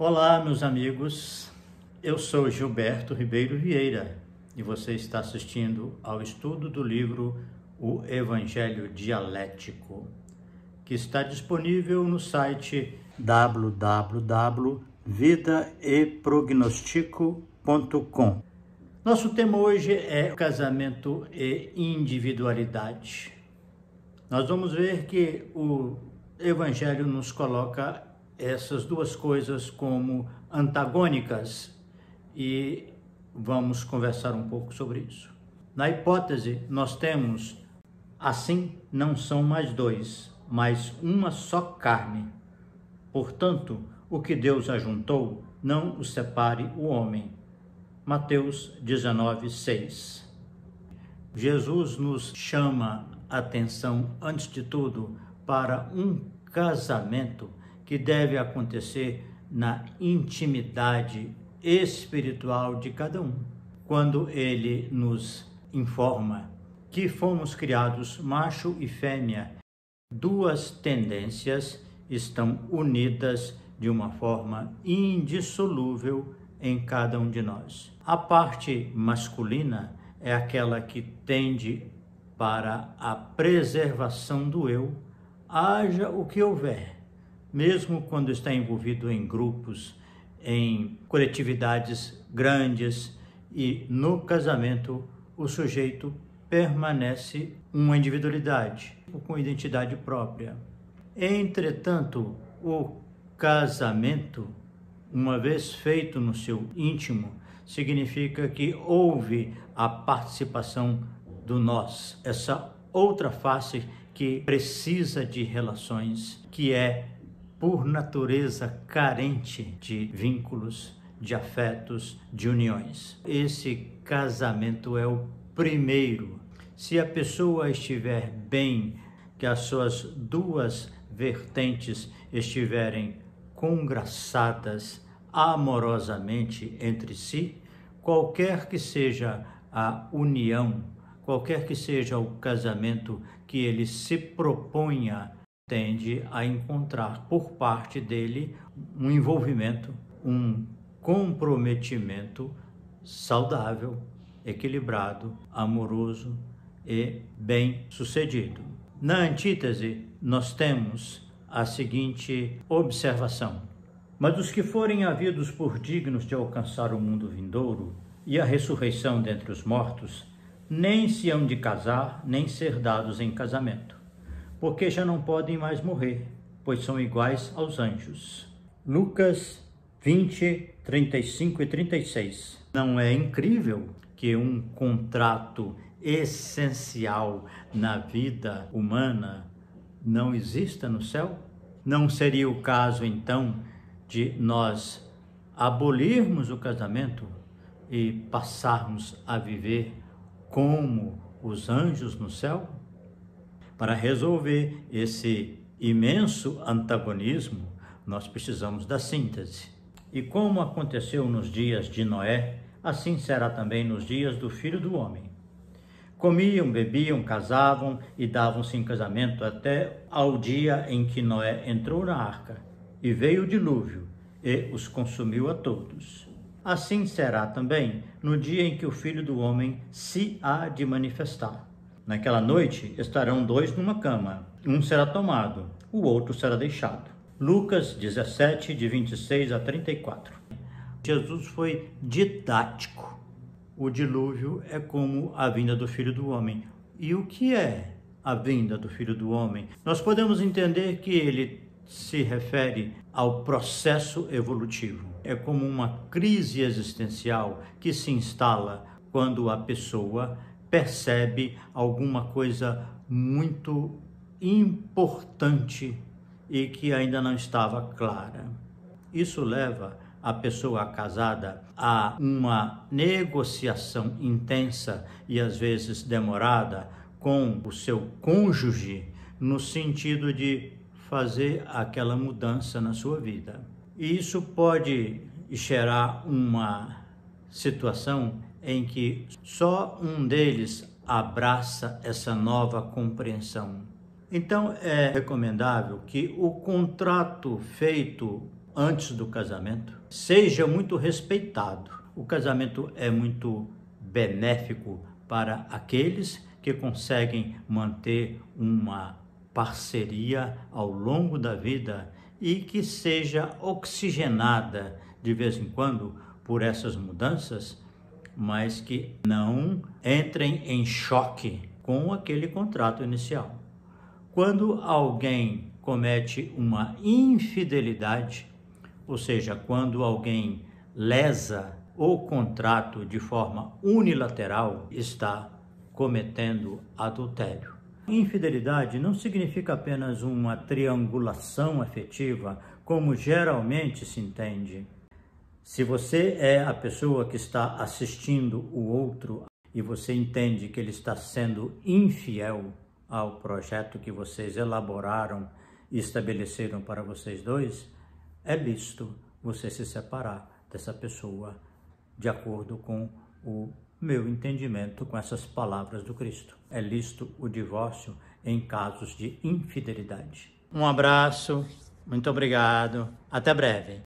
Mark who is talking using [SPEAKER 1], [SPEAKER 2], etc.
[SPEAKER 1] Olá, meus amigos. Eu sou Gilberto Ribeiro Vieira e você está assistindo ao estudo do livro O Evangelho Dialético, que está disponível no site www.vidaeprognostico.com. Nosso tema hoje é casamento e individualidade. Nós vamos ver que o Evangelho nos coloca essas duas coisas como antagônicas e vamos conversar um pouco sobre isso. Na hipótese, nós temos, assim não são mais dois, mas uma só carne. Portanto, o que Deus ajuntou, não o separe o homem. Mateus 19:6. Jesus nos chama a atenção, antes de tudo, para um casamento que deve acontecer na intimidade espiritual de cada um. Quando ele nos informa que fomos criados macho e fêmea, duas tendências estão unidas de uma forma indissolúvel em cada um de nós. A parte masculina é aquela que tende para a preservação do eu, haja o que houver. Mesmo quando está envolvido em grupos, em coletividades grandes e no casamento, o sujeito permanece uma individualidade, com identidade própria. Entretanto, o casamento, uma vez feito no seu íntimo, significa que houve a participação do nós, essa outra face que precisa de relações, que é por natureza carente de vínculos, de afetos, de uniões. Esse casamento é o primeiro. Se a pessoa estiver bem, que as suas duas vertentes estiverem congraçadas amorosamente entre si, qualquer que seja a união, qualquer que seja o casamento que ele se proponha, tende a encontrar por parte dele um envolvimento, um comprometimento saudável, equilibrado, amoroso e bem-sucedido. Na antítese, nós temos a seguinte observação: mas os que forem havidos por dignos de alcançar o mundo vindouro e a ressurreição dentre os mortos, nem se hão de casar, nem ser dados em casamento, porque já não podem mais morrer, pois são iguais aos anjos. Lucas 20, 35 e 36. Não é incrível que um contrato essencial na vida humana não exista no céu? Não seria o caso, então, de nós abolirmos o casamento e passarmos a viver como os anjos no céu? Para resolver esse imenso antagonismo, nós precisamos da síntese. E como aconteceu nos dias de Noé, assim será também nos dias do Filho do Homem. Comiam, bebiam, casavam e davam-se em casamento até ao dia em que Noé entrou na arca, e veio o dilúvio, e os consumiu a todos. Assim será também no dia em que o Filho do Homem se há de manifestar. Naquela noite estarão dois numa cama, um será tomado, o outro será deixado. Lucas 17, de 26 a 34. Jesus foi didático. O dilúvio é como a vinda do Filho do Homem. E o que é a vinda do Filho do Homem? Nós podemos entender que ele se refere ao processo evolutivo. É como uma crise existencial que se instala quando a pessoa percebe alguma coisa muito importante e que ainda não estava clara. Isso leva a pessoa casada a uma negociação intensa e às vezes demorada com o seu cônjuge, no sentido de fazer aquela mudança na sua vida. E isso pode gerar uma situação em que só um deles abraça essa nova compreensão. Então é recomendável que o contrato feito antes do casamento, seja muito respeitado. O casamento é muito benéfico para aqueles que conseguem manter uma parceria ao longo da vida e que seja oxigenada de vez em quando por essas mudanças, mas que não entrem em choque com aquele contrato inicial. Quando alguém comete uma infidelidade, ou seja, quando alguém lesa o contrato de forma unilateral, está cometendo adultério. Infidelidade não significa apenas uma triangulação afetiva, como geralmente se entende. Se você é a pessoa que está assistindo o outro e você entende que ele está sendo infiel ao projeto que vocês elaboraram e estabeleceram para vocês dois, é lícito você se separar dessa pessoa de acordo com o meu entendimento com essas palavras do Cristo. É lícito o divórcio em casos de infidelidade. Um abraço, muito obrigado, até breve.